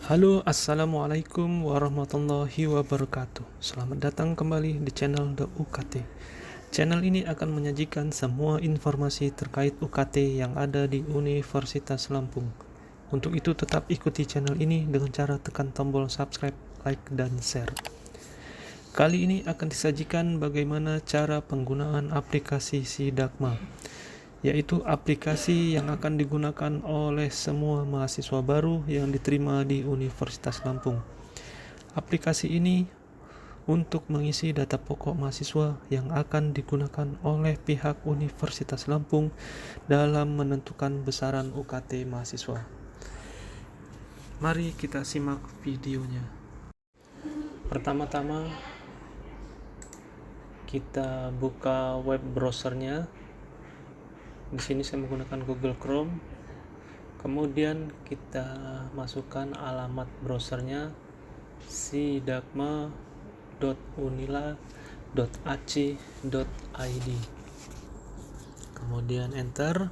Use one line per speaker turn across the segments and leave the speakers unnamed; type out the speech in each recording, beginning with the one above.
Halo, assalamualaikum warahmatullahi wabarakatuh. Selamat datang kembali di channel The UKT. Channel ini akan menyajikan semua informasi terkait UKT yang ada di Universitas Lampung. Untuk itu tetap ikuti channel ini dengan cara tekan tombol subscribe, like, dan share. Kali ini akan disajikan bagaimana cara penggunaan aplikasi Sidakma, yaitu aplikasi yang akan digunakan oleh semua mahasiswa baru yang diterima di Universitas Lampung. Aplikasi ini untuk mengisi data pokok mahasiswa yang akan digunakan oleh pihak Universitas Lampung dalam menentukan besaran UKT mahasiswa. Mari kita simak videonya. Pertama-tama kita buka web browsernya. Di sini saya menggunakan Google Chrome. Kemudian kita masukkan alamat browsernya sidakma.unila.ac.id. Kemudian enter.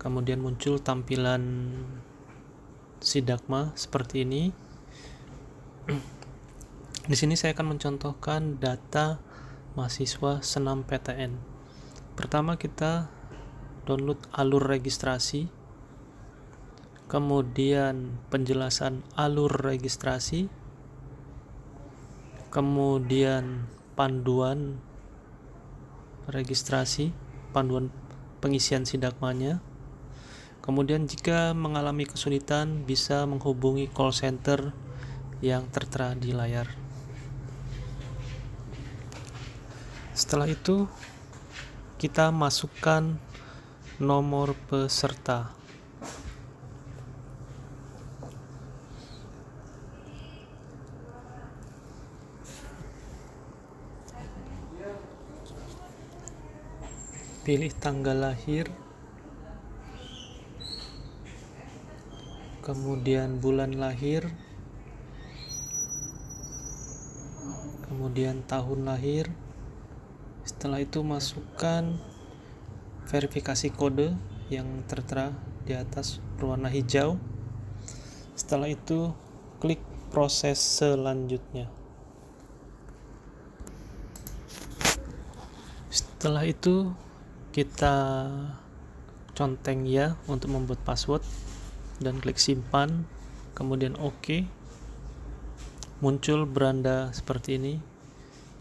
Kemudian muncul tampilan Sidakma seperti ini. Di sini saya akan mencontohkan data mahasiswa senam PTN. Pertama kita download alur registrasi, kemudian penjelasan alur registrasi, kemudian panduan registrasi, panduan pengisian sidakmanya. Kemudian jika mengalami kesulitan bisa menghubungi call center yang tertera di layar. Setelah itu kita masukkan nomor peserta. Pilih tanggal lahir, kemudian bulan lahir, kemudian tahun lahir. Setelah itu masukkan verifikasi kode yang tertera di atas berwarna hijau. Setelah itu klik proses selanjutnya. Setelah itu kita conteng ya untuk membuat password dan klik simpan, kemudian OK. Muncul beranda seperti ini.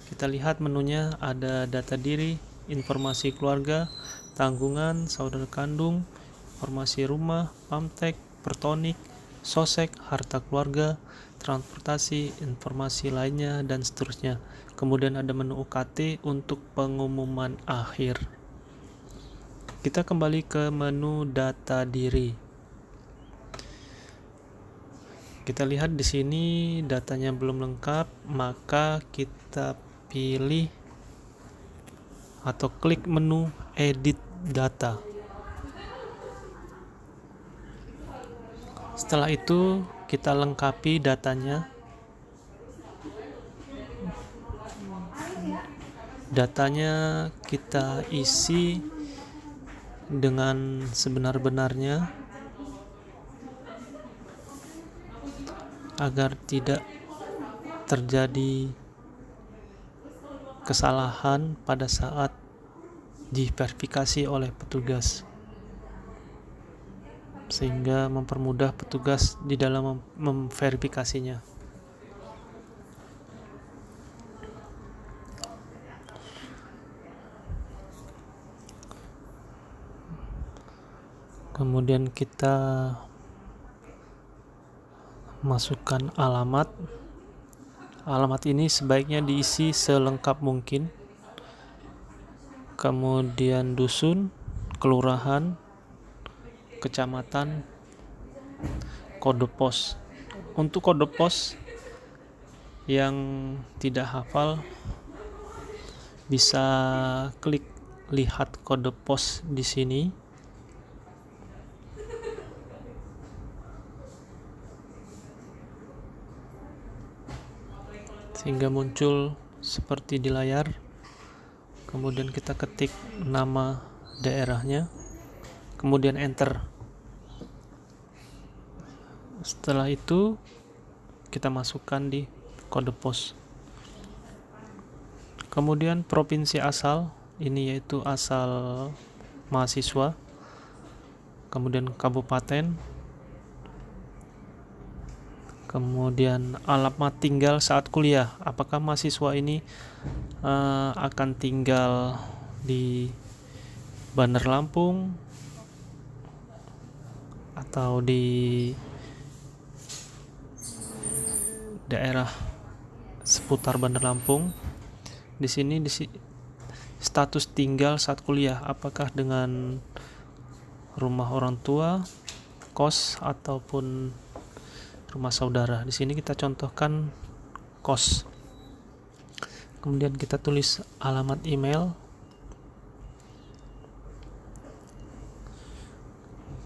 Kita lihat menunya ada data diri, informasi keluarga, tanggungan, saudara kandung, informasi rumah, pamtek, pertonik, sosek, harta keluarga, transportasi, informasi lainnya, dan seterusnya. Kemudian ada menu UKT untuk pengumuman akhir. Kita kembali ke menu data diri. Kita lihat di sini datanya belum lengkap, maka kita pilih atau klik menu edit data. Setelah itu kita lengkapi datanya. Datanya kita isi dengan sebenar-benarnya agar tidak terjadi kesalahan pada saat diverifikasi oleh petugas, sehingga mempermudah petugas di dalam memverifikasinya. Kemudian kita masukkan alamat. Alamat ini sebaiknya diisi selengkap mungkin. Kemudian dusun, kelurahan, kecamatan, kode pos. Untuk kode pos yang tidak hafal bisa klik lihat kode pos di sini. Sehingga muncul seperti di layar. Kemudian kita ketik nama daerahnya, kemudian enter. Setelah itu kita masukkan di kode pos. Kemudian provinsi asal, ini yaitu asal mahasiswa. Kemudian kabupaten, kemudian alamat tinggal saat kuliah, apakah mahasiswa ini akan tinggal di Bandar Lampung atau di daerah seputar Bandar Lampung. Di sini status tinggal saat kuliah, apakah dengan rumah orang tua, kos, ataupun rumah saudara. Di sini kita contohkan kos. Kemudian kita tulis alamat email.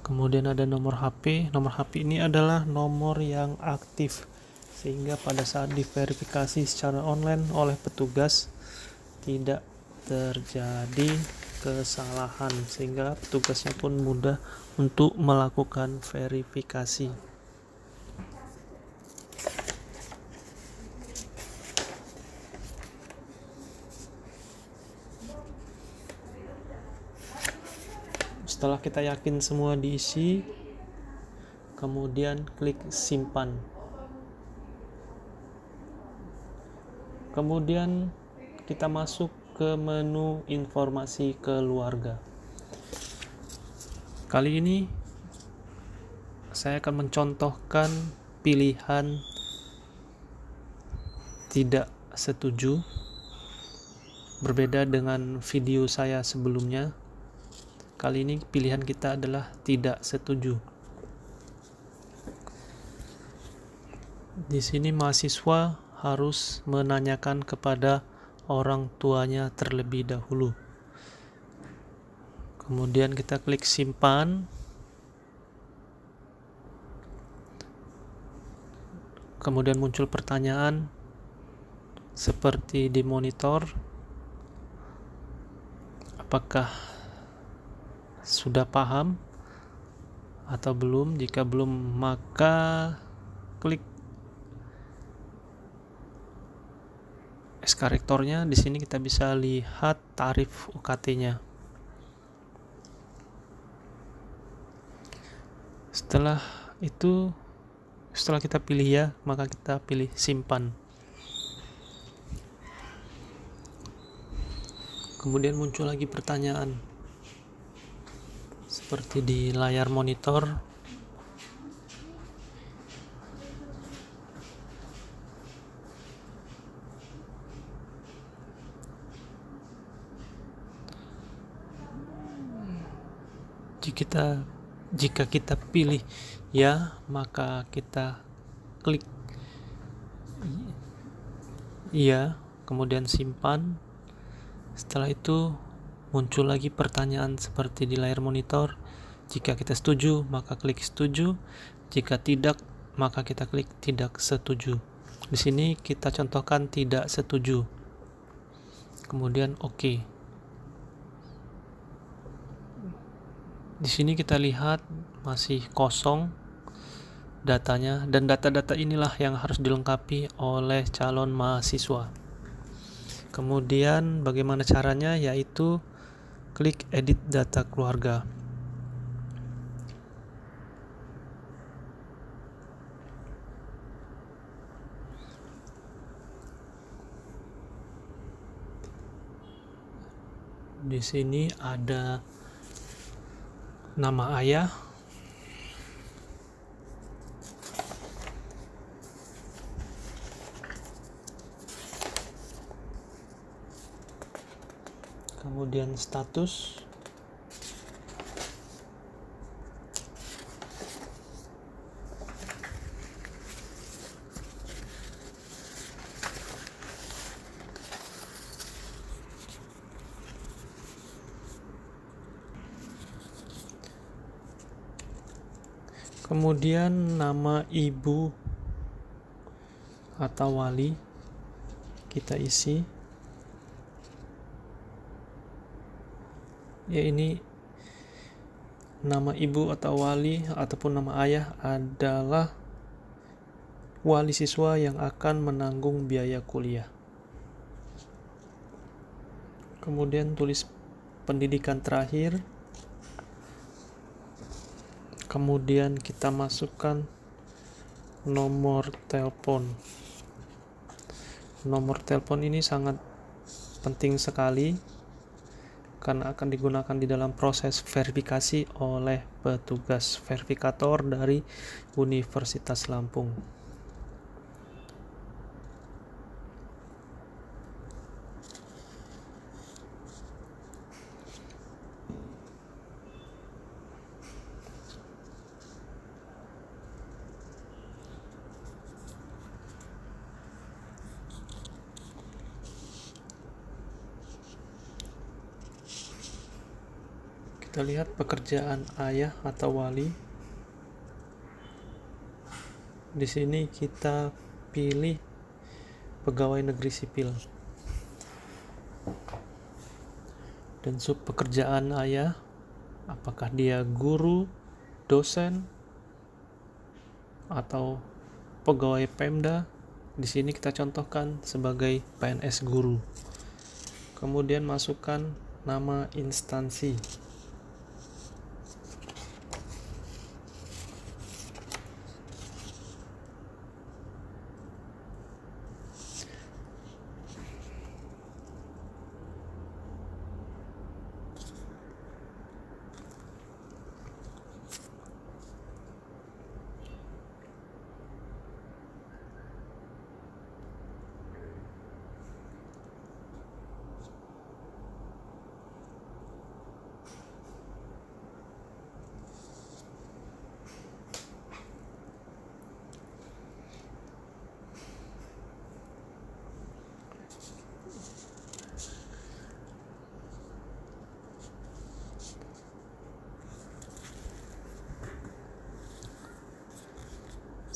Kemudian ada nomor HP. Nomor HP ini adalah nomor yang aktif, sehingga pada saat diverifikasi secara online oleh petugas tidak terjadi kesalahan, sehingga petugasnya pun mudah untuk melakukan verifikasi. Setelah kita yakin semua diisi, kemudian klik simpan. Kemudian kita masuk ke menu informasi keluarga. Kali ini saya akan mencontohkan pilihan tidak setuju, berbeda dengan video saya sebelumnya. Kali ini pilihan kita adalah tidak setuju. Di sini mahasiswa harus menanyakan kepada orang tuanya terlebih dahulu. Kemudian kita klik simpan. Kemudian muncul pertanyaan seperti di monitor. Apakah sudah paham atau belum? Jika belum, maka klik SK rektornya. Di sini kita bisa lihat tarif UKT-nya. Setelah kita pilih ya, maka kita pilih simpan. Kemudian muncul lagi pertanyaan seperti di layar monitor. Jika kita pilih ya, maka kita klik iya, kemudian simpan. Setelah itu muncul lagi pertanyaan seperti di layar monitor. Jika kita setuju, maka klik setuju. Jika tidak, maka kita klik tidak setuju. Di sini kita contohkan tidak setuju. Kemudian oke. Di sini kita lihat masih kosong datanya, dan data-data inilah yang harus dilengkapi oleh calon mahasiswa. Kemudian bagaimana caranya? Yaitu klik edit data keluarga. Di sini ada nama ayah, kemudian status, kemudian nama ibu atau wali kita isi. Ya, ini nama ibu atau wali ataupun nama ayah adalah wali siswa yang akan menanggung biaya kuliah. Kemudian tulis pendidikan terakhir. Kemudian kita masukkan nomor telepon. Nomor telepon ini sangat penting sekali karena akan digunakan di dalam proses verifikasi oleh petugas verifikator dari Universitas Lampung. Kita lihat pekerjaan ayah atau wali. Di sini kita pilih pegawai negeri sipil. Dan sub pekerjaan ayah, apakah dia guru, dosen, atau pegawai Pemda. Di sini kita contohkan sebagai PNS guru. Kemudian masukkan nama instansi.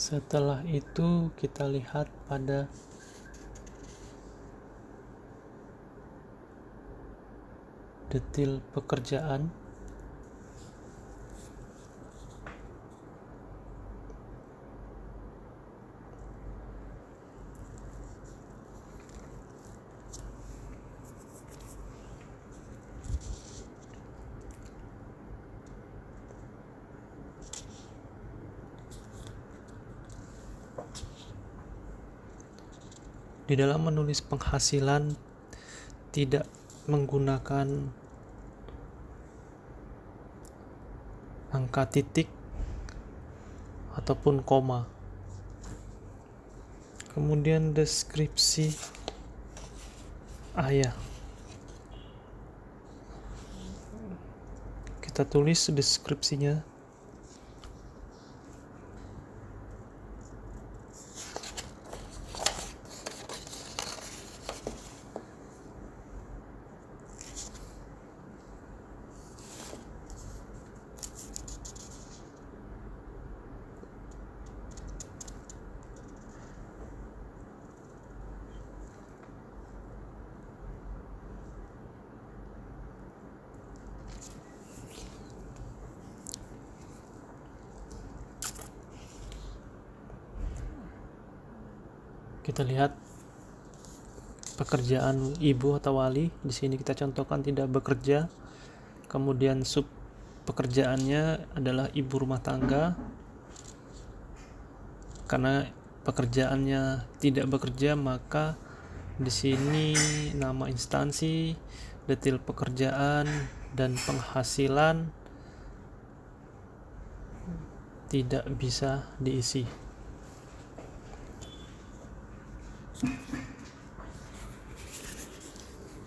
Setelah itu kita lihat pada detail pekerjaan. Di dalam menulis penghasilan tidak menggunakan angka titik ataupun koma. Kemudian deskripsi ayah. Kita tulis deskripsinya. Kita lihat pekerjaan ibu atau wali. Di sini kita contohkan tidak bekerja. Kemudian sub pekerjaannya adalah ibu rumah tangga. Karena pekerjaannya tidak bekerja, maka di sini nama instansi, detail pekerjaan, dan penghasilan tidak bisa diisi.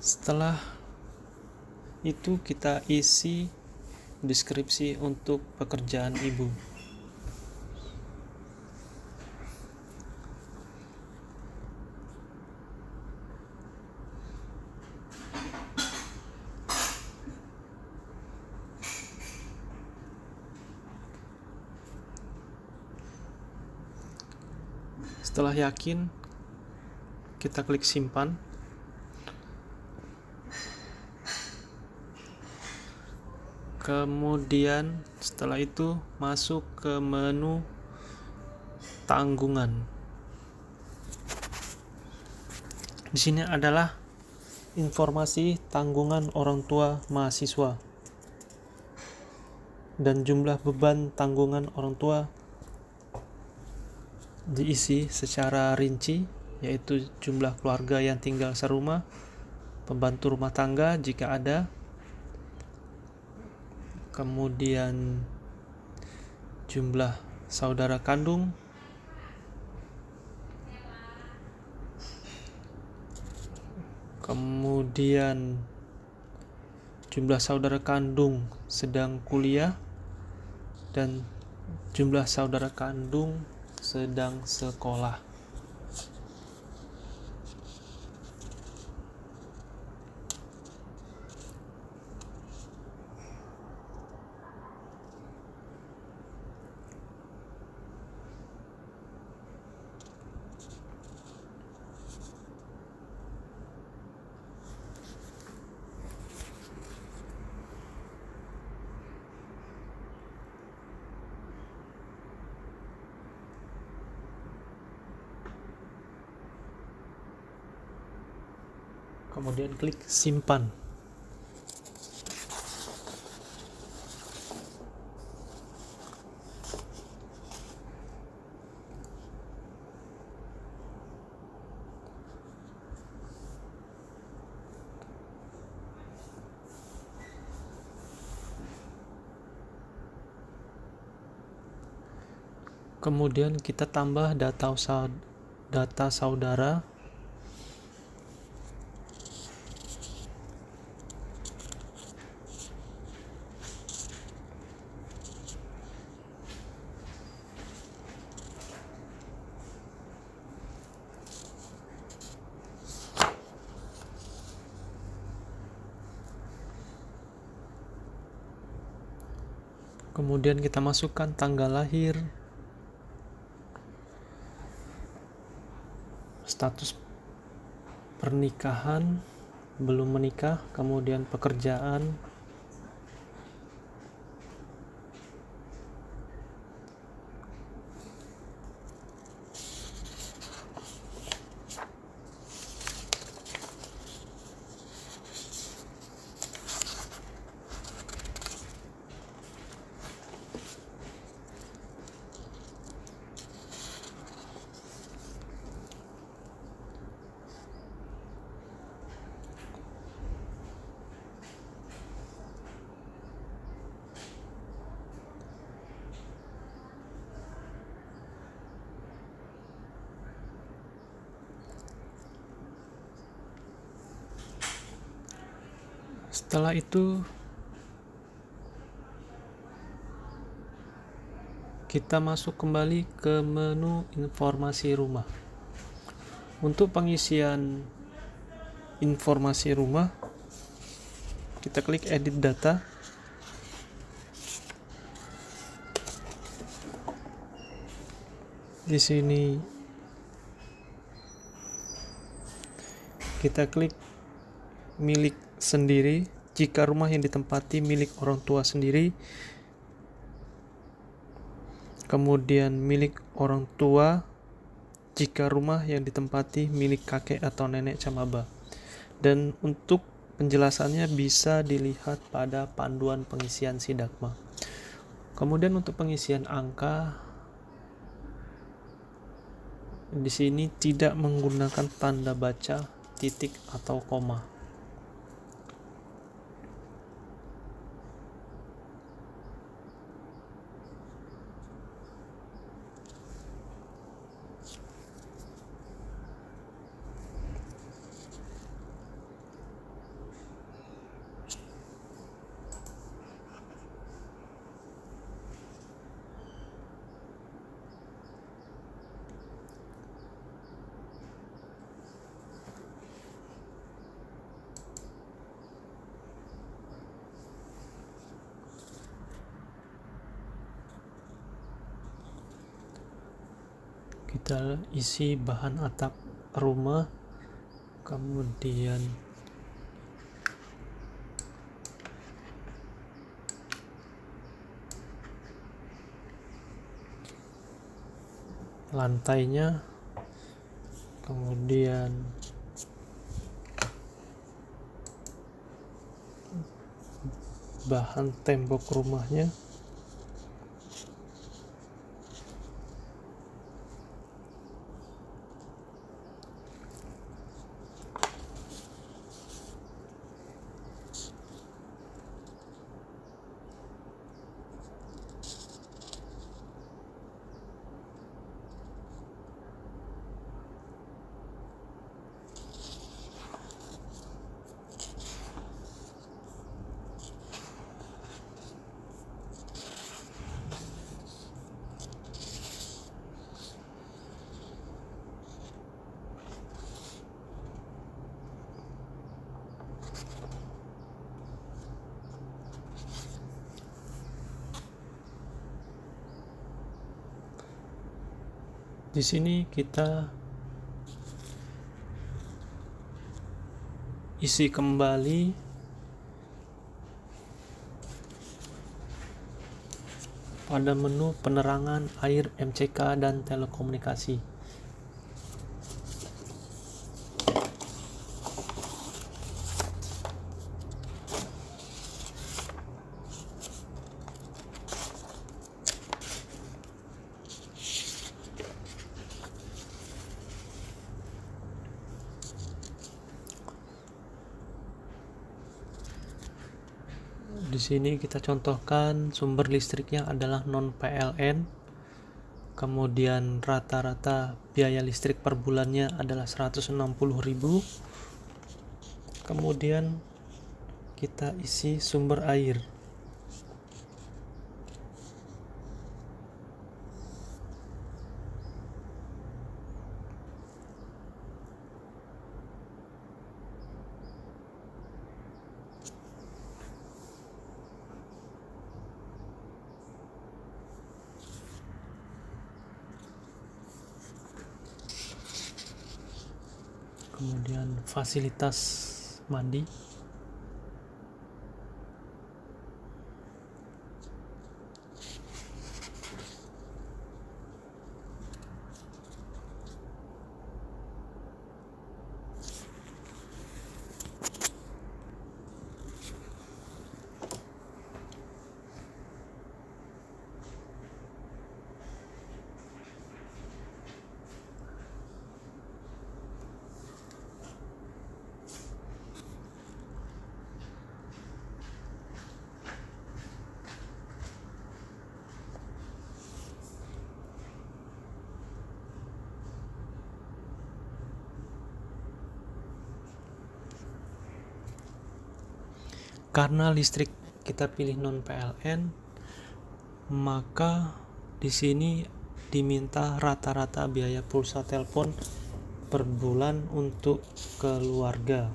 Setelah itu kita isi deskripsi untuk pekerjaan ibu. Setelah yakin, kita klik simpan. Kemudian setelah itu masuk ke menu tanggungan. Di sini adalah informasi tanggungan orang tua mahasiswa dan jumlah beban tanggungan orang tua diisi secara rinci, yaitu jumlah keluarga yang tinggal serumah, pembantu rumah tangga jika ada, kemudian jumlah saudara kandung, kemudian jumlah saudara kandung sedang kuliah, dan jumlah saudara kandung sedang sekolah. Kemudian klik simpan. Kemudian kita tambah data saudara. Kemudian kita masukkan tanggal lahir, status pernikahan, belum menikah, kemudian pekerjaan, setelah itu kita masuk kembali ke menu informasi rumah. Untuk pengisian informasi rumah, kita klik edit data. Di sini kita klik milik sendiri jika rumah yang ditempati milik orang tua sendiri, kemudian milik orang tua jika rumah yang ditempati milik kakek atau nenek camaba. Dan untuk penjelasannya bisa dilihat pada panduan pengisian Sidakma. Kemudian untuk pengisian angka, di sini tidak menggunakan tanda baca, titik atau koma. Kita isi bahan atap rumah, kemudian lantainya, kemudian bahan tembok rumahnya. Di sini kita isi kembali pada menu penerangan, air, MCK, dan telekomunikasi. Di sini kita contohkan sumber listriknya adalah non PLN. Kemudian rata-rata biaya listrik per bulannya adalah 160.000. Kemudian kita isi sumber air. Kemudian fasilitas mandi. Karena listrik kita pilih non PLN, maka di sini diminta rata-rata biaya pulsa telepon per bulan untuk keluarga.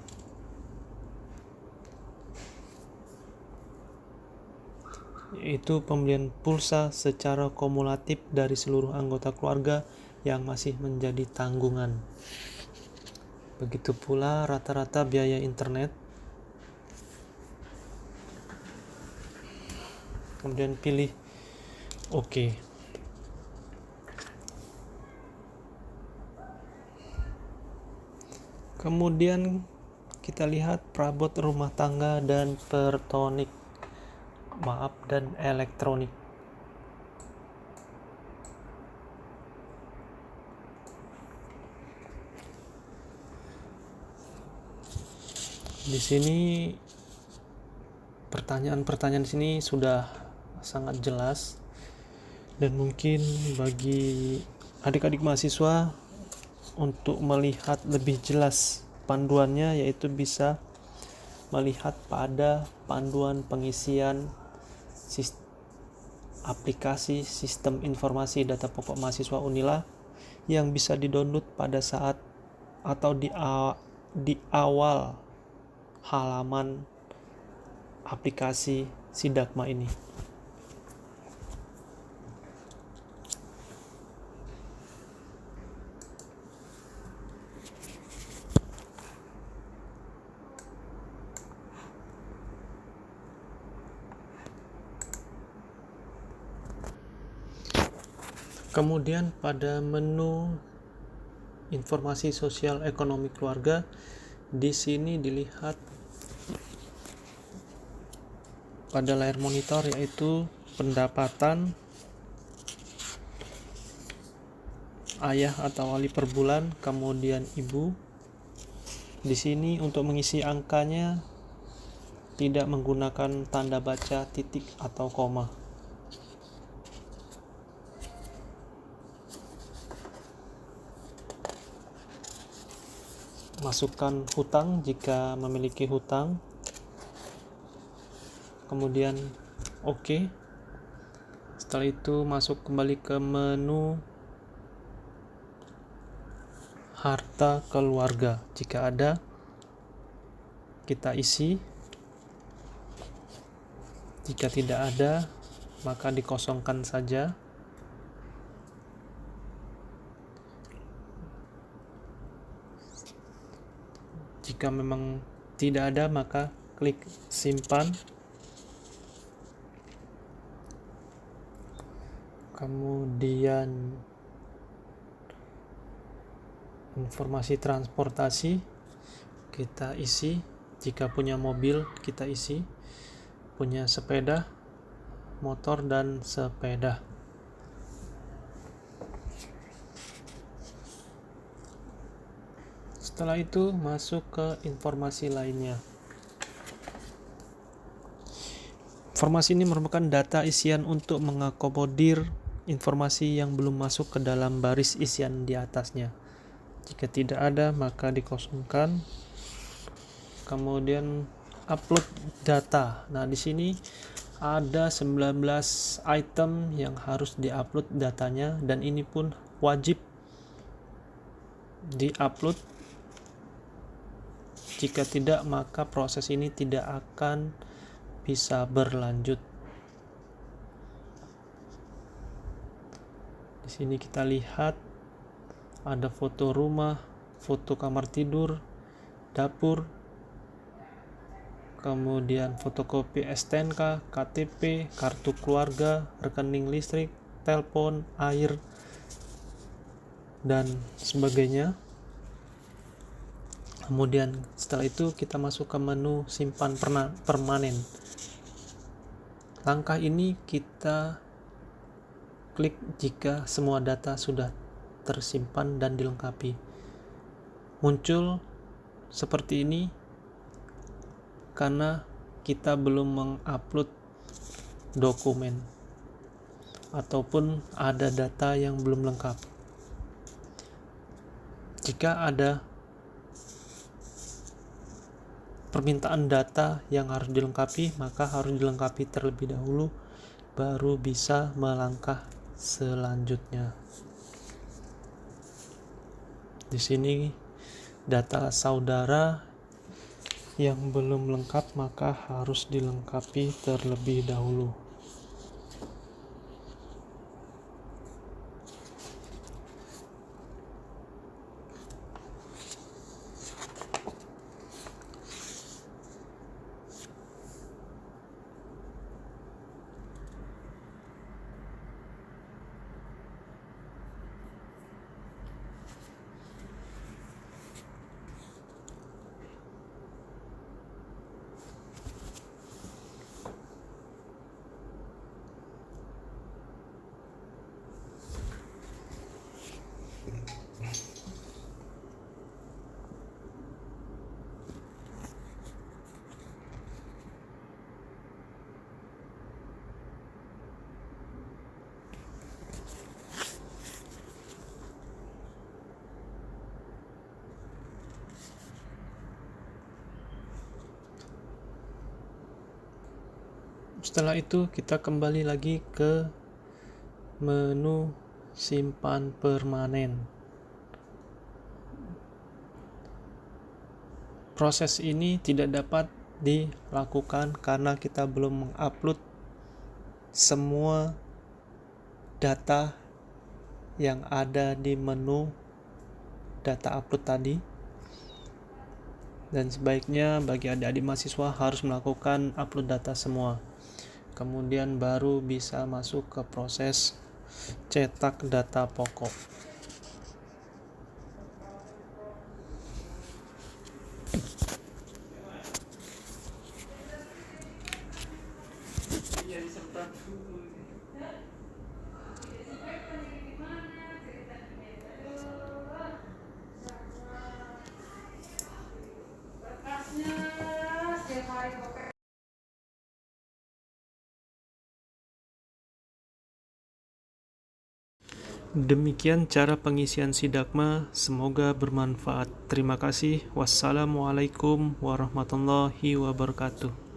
Yaitu pembelian pulsa secara kumulatif dari seluruh anggota keluarga yang masih menjadi tanggungan. Begitu pula rata-rata biaya internet. Kemudian pilih OK. Kemudian kita lihat perabot rumah tangga dan dan elektronik. Di sini pertanyaan-pertanyaan di sini sudah sangat jelas, dan mungkin bagi adik-adik mahasiswa untuk melihat lebih jelas panduannya, yaitu bisa melihat pada panduan pengisian aplikasi Sistem Informasi Data Pokok Mahasiswa Unila yang bisa di-download pada saat atau di awal halaman aplikasi Sidakma ini. Kemudian pada menu informasi sosial ekonomi keluarga, di sini dilihat pada layar monitor, yaitu pendapatan ayah atau wali per bulan, kemudian ibu. Di sini untuk mengisi angkanya tidak menggunakan tanda baca titik atau koma. Masukkan hutang jika memiliki hutang, kemudian oke. Setelah itu masuk kembali ke menu harta keluarga. Jika ada, kita isi. Jika tidak ada, maka dikosongkan saja. Jika memang tidak ada, maka klik simpan. Kemudian informasi transportasi kita isi. Jika punya mobil, kita isi. Punya sepeda, motor, dan sepeda. Setelah itu masuk ke informasi lainnya. Informasi ini merupakan data isian untuk mengakomodir informasi yang belum masuk ke dalam baris isian di atasnya. Jika tidak ada, maka dikosongkan. Kemudian upload data. Nah, di sini ada 19 item yang harus diupload datanya, dan ini pun wajib diupload. Jika tidak, maka proses ini tidak akan bisa berlanjut. Di sini kita lihat ada foto rumah, foto kamar tidur, dapur, kemudian fotokopi STNK, KTP, kartu keluarga, rekening listrik, telepon, air, dan sebagainya. Kemudian setelah itu kita masuk ke menu simpan permanen. Langkah ini kita klik jika semua data sudah tersimpan dan dilengkapi. Muncul seperti ini karena kita belum mengupload dokumen ataupun ada data yang belum lengkap. Jika ada permintaan data yang harus dilengkapi, maka harus dilengkapi terlebih dahulu, baru bisa melangkah selanjutnya. Di sini data saudara yang belum lengkap, maka harus dilengkapi terlebih dahulu. Setelah itu kita kembali lagi ke menu simpan permanen. Proses ini tidak dapat dilakukan karena kita belum mengupload semua data yang ada di menu data upload tadi. Dan sebaiknya bagi adik-adik mahasiswa harus melakukan upload data semua. Kemudian baru bisa masuk ke proses cetak data pokok. Demikian cara pengisian Sidagma, semoga bermanfaat. Terima kasih. Wassalamualaikum warahmatullahi wabarakatuh.